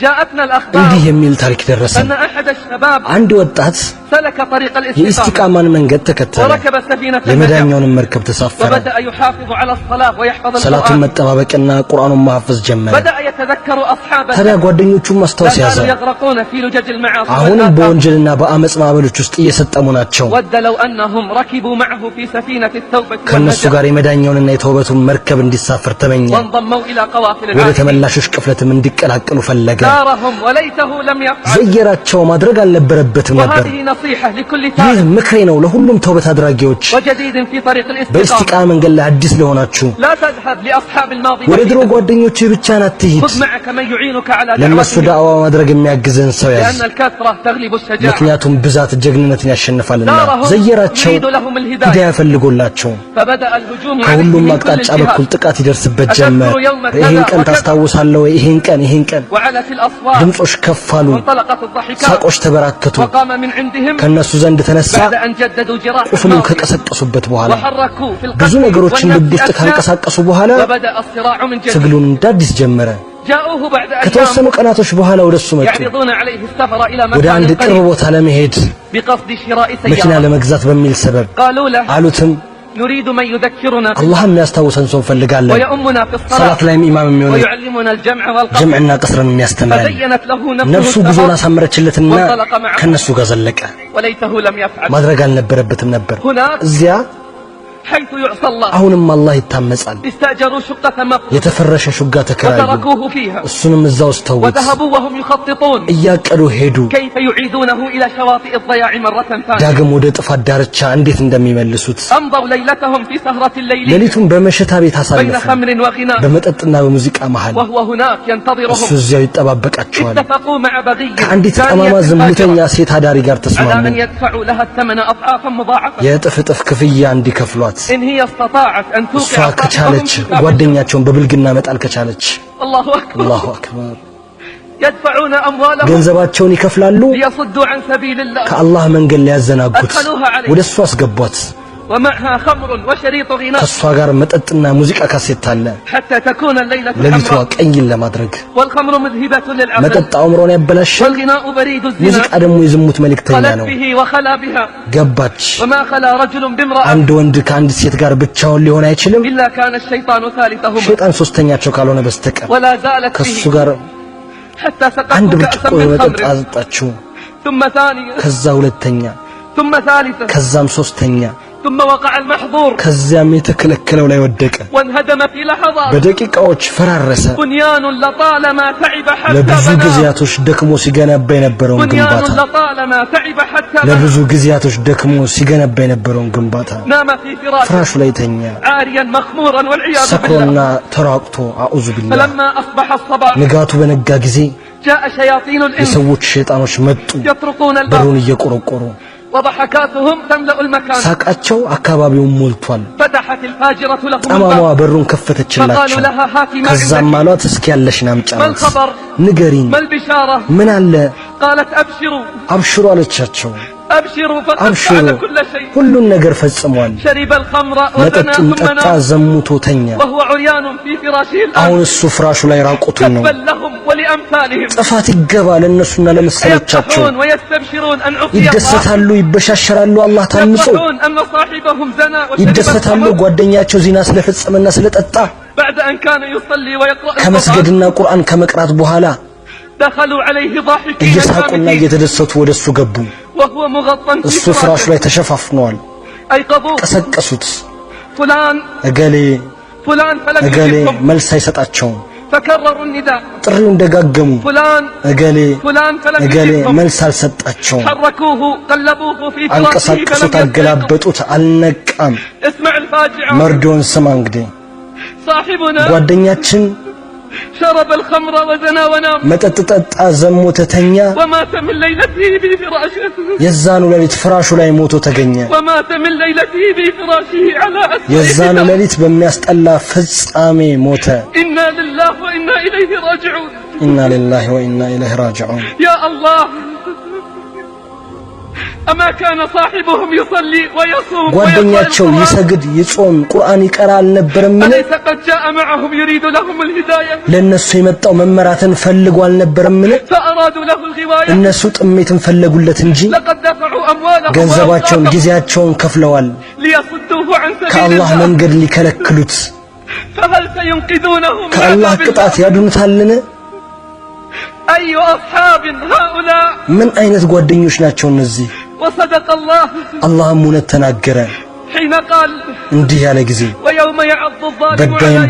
جاءتنا الأخبار እንዲህ የሚል ታሪክ ደረሰን أن أحد الشباب አንድ ወጣት سلك طريق الاستقامة የኢስቲቃማን መንገድ ተከተለ وركب سفينة የመዳኛውን መርከብ ተሳፈረ وبدأ يحافظ على الصلاة ويحفظ ሰላቱን القرآن መጠባበቅና ቁርአኑን ማሐፈዝ ጀመረ بدأ يتذكر أصحابه ታዲያ ጓደኞቹን ማስታወስ ያዘ كانوا يغرقون في لجج المعاصي አሁንም والآثام በወንጀልና በአመጽ ማዕበሎች ውስጥ እየሰጠሙ ናቸው ود لو أنهم ركبوا معه في سفينة التوبة ከነሱ والنجاة ጋር የመዳኛውንና የተውበቱን መርከብ እንዲሳፈር ተመኘ وانضموا إلى قوافل ወደ العاشقين ተመላሾች ቅፍለትም እንዲቀላቀሉ ፈለገ دارهم وليته لم يفعل ዘየራቸው ማድረግ አልነበረበትም ነበር وهذه نصيحة لكل ይህ تائب ምክሬ ነው ለሁሉም ተውበት አድራጊዎች وجديد في طريق الاستقامة በኢስቲቃማ መንገድ ላይ አዲስ ለሆናችሁ لا تذهب لأصحاب الماضي ወደ ድሮ وحيدا. ጓደኞችህ ብቻ አትሂድ خذ معك من يعينك على ለነሱ دعوتهم ዳዕዋ ማድረግ የሚያግዝን ሰው ያዝ لأن الكثرة تغلب الشجاعة ምክንያቱም ብዛት ጀግንነትን ያሸንፋልና دارهم ዘየራቸው يريد لهم ሂዳያ الهداية ፈልጎላቸው فبدأ الهجوم عليه ከሁሉም من كل አቅጣጫ በኩል الجهات ጥቃት ይደርስበት ጀመር ይሄን ቀን ታስታውሳለህ ወይ ይሄን ቀን وعلت الأصوات ድምጾች ከፍ አሉ وانطلقت الضحكات ሳቆች ተበራከቱ وقام من عندهم ከነሱ ዘንድ ተነሳ بعد أن جددوا جراح ቁስሉን الماضي ከቀሰቀሱበት በኋላ وحركوا في ብዙ القتل ነገሮችን ልብ والنفس ውስጥ أسنان ካንቀሳቀሱ በኋላ وبدأ الصراع من جديد ትግሉን እንዳዲስ ጀመረ جاءوه بعد ከተወሰኑ أيام ቀናቶች በኋላ ወደሱ መጡ يعرضون عليه السفر إلى ወደ مكان አንድ ቅርብ قريب ቦታ ለመሄድ بقصد شراء መኪና سيارة ለመግዛት በሚል ሰበብ قالوا له አሉትም نريد من يذكرنا አላህ የሚያስታውሰን ሰው ፈልጋለን ويؤمنا في الصلاة ሰላት ላይም ኢማም የሚሆን ويعلمنا الجمع والقصر ጀምዕና ቅስርን የሚያስተምረን فزينت له ነፍሱ نفسه ጉዞን السفر አሳመረችለትና وانطلق معه ከነሱ ጋር ዘለቀ وليته لم يفعل ማድረግ አልነበረበትም ነበር هناك እዚያ حيث يعصى الله አሁንም አላህ ይታመጻል استأجروا شقة مفروشة የተፈረሸ ሹጋ ተከራዩ وتركوه فيها እሱንም እዛው ተውት وذهبوا وهم يخططون እያቀዱ ሄዱ كيف يعيدونه إلى شواطئ الضياع مرة ثانية ዳግም ወደ ጥፋት ዳርቻ እንዴት እንደሚመልሱት أمضوا ليلتهم في سهرة الليل ሌሊቱን በመሸታ ቤት بين አሳለፉ خمر وغناء በመጠጥና በሙዚቃ መሃል وهو هناك እሱ ينتظرهم እዚያው ይጠባበቃቸዋል اتفقوا مع بغي ከአንዲት ጠማማ ዝሙተኛ ሴት አዳሪ ጋር على ተስማሙ أن يدفعوا لها الثمن أضعافا مضاعفة የእጥፍ እጥፍ ክፍያ እንዲከፍሏት إن هي استطاعت أن እሷ توقع ከቻለች صاحبهم ጓደኛቸውን በብልግና መጣል ከቻለች الله أكبر አላሁ አክበር يدفعون أموالهم ገንዘባቸውን ይከፍላሉ ليصدوا عن سبيل الله ከአላህ መንገድ ሊያዘናጉት أدخلوها عليه ወደሱ አስገቧት ومعها خمر وشريط غناء ከሷ ጋር መጠጥና ሙዚቃ ካሴት አለ حتى تكون الليلة ሌሊቷ حمراء ቀይን ለማድረግ والخمر مذهبة للعقل መጠጥ አእምሮን ያበላሻል والغناء بريد ሙዚቃ الزنا ደግሞ የዝሙት መልእክተኛ خلت ነው به وخلا بها ገባች وما خلا رجل بامرأة አንድ ወንድ ከአንድ ሴት ጋር ብቻውን ሊሆን አይችልም إلا كان الشيطان ثالثهما ሸይጣን ሶስተኛቸው ካልሆነ በስተቀር ولا زالت ከሱ به ጋር حتى አንድ سقته ብርጭቆ كأسا من መጠጥ خمر አጠጣችው ثم ثانية ከዛ ሁለተኛ ثم ثالثة ከዛም ሶስተኛ ثم وقع المحظور ከዚያም የተከለከለው ላይ ወደቀ وانهدم في لحظات በደቂቃዎች ፈራረሰ بنيان لطالما تعب حتى ለብዙ بناه ጊዜያቶች ደክሞ ሲገነባ የነበረውን بنيان ግንባታ لطالما تعب حتى ለብዙ بناه ጊዜያቶች ደክሞ ሲገነባ የነበረውን ግንባታ نام في فراشه ፍራሹ ላይ ተኛ عاريا مخمورا والعياذ ሰክሮና بالله ተራቅቶ አዑዙ ቢላህ فلما أصبح الصباح ንጋቱ በነጋ ጊዜ جاء شياطين الإنس የሰዎች ሸይጣኖች መጡ يطرقون الباب በሩን እየቆረቆሩ وضحكاتهم تملأ المكان ሳቃቸው አካባቢውን ሞልቷል فتحت الفاجرة لهم ጠማማዋ الباب በሩን فقالوا ከፈተችላቸው لها هاتي ما ከዛም عندك አሏት እስኪ ያለሽን ما አምጫት الخبر ንገሪኝ ما البشارة ምን አለ قالت أبشروا አብሽሩ አለቻቸው أبشروا فقد አብሽሩ فعل كل شيء ሁሉን ነገር ፈጽሟል شرب الخمر وزنى መጠጡን ثم ጠጣ نام ዘሙቶ ተኛ وهو عريان في فراشه አሁን الآن እሱ ፍራሹ ላይ ራቁቱን ነው تبا لهم ولأمثالهم ጥፋት ይገባ ለእነሱና ለመሰሎቻቸው يفرحون ويستبشرون أن عفي الله ይደሰታሉ ይበሻሸራሉ አላህ ታንጾ يفرحون أن صاحبهم زنى وشرب ይደሰታሉ الخمر ጓደኛቸው ዚና ስለፈጸመና ስለጠጣ بعد أن كان يصلي ويقرأ القرآن ከመስገድና ቁርአን ከመቅራት በኋላ دخلوا عليه ضاحكين እየሳቁና كامتين እየተደሰቱ ወደሱ ገቡ وهو مغطى في እሱ ፍራሹ فراشه ላይ ተሸፋፍኗል أيقظوه ቀሰቀሱት فلان እገሌ فلان فلم እገሌ يجبهم መልስ አይሰጣቸውም فكرروا النداء ጥሪውን ደጋገሙ فلان እገሌ فلان فلم እገሌ يجبهم መልስ አልሰጣቸውም حركوه قلبوه في فراشه አንቀሳቀሱት فلم يستيقظ አገላበጡት አልነቃም اسمع الفاجعة መርዶን ስማ እንግዲህ صاحبنا ጓደኛችን شرب الخمر وزنى ونام መጠጥ ጠጣ ዘሞተ ተኛ ومات من ليلته بفراشه የዛኑ ሌሊት ፍራሹ ላይ ሞቶ ተገኘ ومات من ليلته بفراشه على የዛኑ أسفل ሌሊት በሚያስጠላ ፍጻሜ ሞተ إنا لله وإنا إليه راجعون ኢና ሊላሂ ወኢና ኢለይሂ ራጂዑን يا الله أما كان صاحبهم يصلي ويصوم ጓደኛቸው ይሰግድ ይጾም ቁርአን ይቀራ አልነበረምን أليس قد جاء معهم يريد لهم الهداية ለነሱ የመጣው መመራትን ፈልጎ አልነበረምን فأرادوا له الغواية እነሱ ጥሜትን ፈለጉለት እንጂ لقد دفعوا أموالهم ገንዘባቸውን ጊዜያቸውን ከፍለዋል ليصدوه عن سبيل ከአላህ الله መንገድ ሊከለክሉት فهل سينقذونه من ከአላህ عذاب ቅጣት الله؟ ያድኑታልን أي أصحاب هؤلاء ምን አይነት ጓደኞች ናቸው እነዚህ وصدق الله አላህም እውነት ተናገረ حين قال እንዲህ ያለ ጊዜ ويوم يعض الظالم በዳይም على